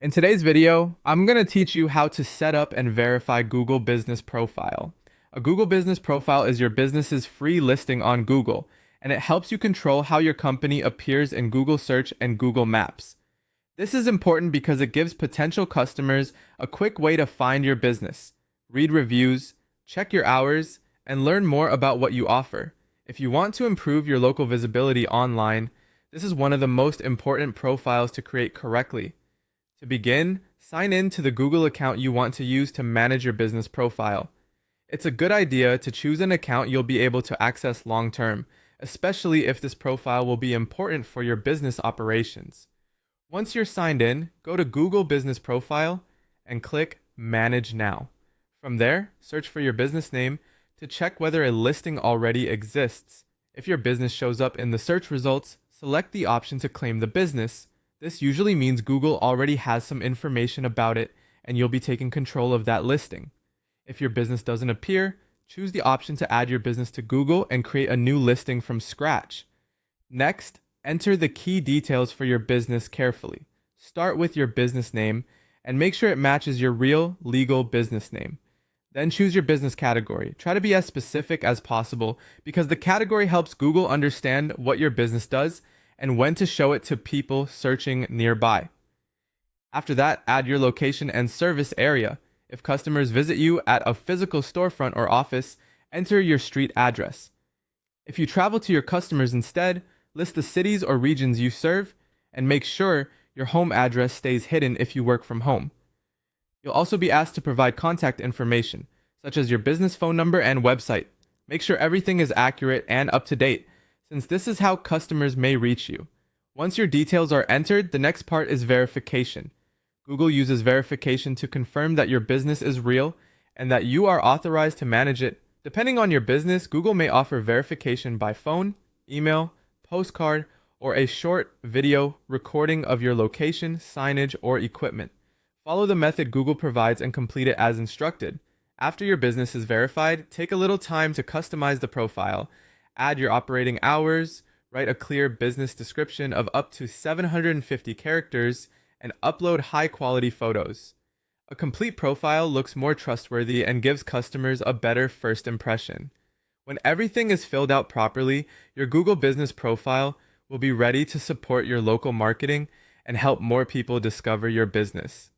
In today's video, I'm going to teach you how to set up and verify Google Business Profile. A Google Business Profile is your business's free listing on Google, and it helps you control how your company appears in Google Search and Google Maps. This is important because it gives potential customers a quick way to find your business, read reviews, check your hours, and learn more about what you offer. If you want to improve your local visibility online, this is one of the most important profiles to create correctly. To begin, sign in to the Google account you want to use to manage your business profile. It's a good idea to choose an account you'll be able to access long term, especially if this profile will be important for your business operations. Once you're signed in, go to Google Business Profile and click Manage Now. From there, search for your business name to check whether a listing already exists. If your business shows up in the search results, select the option to claim the business. This usually means Google already has some information about it and you'll be taking control of that listing. If your business doesn't appear, choose the option to add your business to Google and create a new listing from scratch. Next, enter the key details for your business carefully. Start with your business name and make sure it matches your real legal business name. Then choose your business category. Try to be as specific as possible because the category helps Google understand what your business does and when to show it to people searching nearby. After that, add your location and service area. If customers visit you at a physical storefront or office, enter your street address. If you travel to your customers instead, list the cities or regions you serve and make sure your home address stays hidden if you work from home. You'll also be asked to provide contact information, such as your business phone number and website. Make sure everything is accurate and up to date, since this is how customers may reach you. Once your details are entered, the next part is verification. Google uses verification to confirm that your business is real and that you are authorized to manage it. Depending on your business, Google may offer verification by phone, email, postcard, or a short video recording of your location, signage, or equipment. Follow the method Google provides and complete it as instructed. After your business is verified, take a little time to customize the profile. Add your operating hours, write a clear business description of up to 750 characters, and upload high-quality photos. A complete profile looks more trustworthy and gives customers a better first impression. When everything is filled out properly, your Google Business Profile will be ready to support your local marketing and help more people discover your business.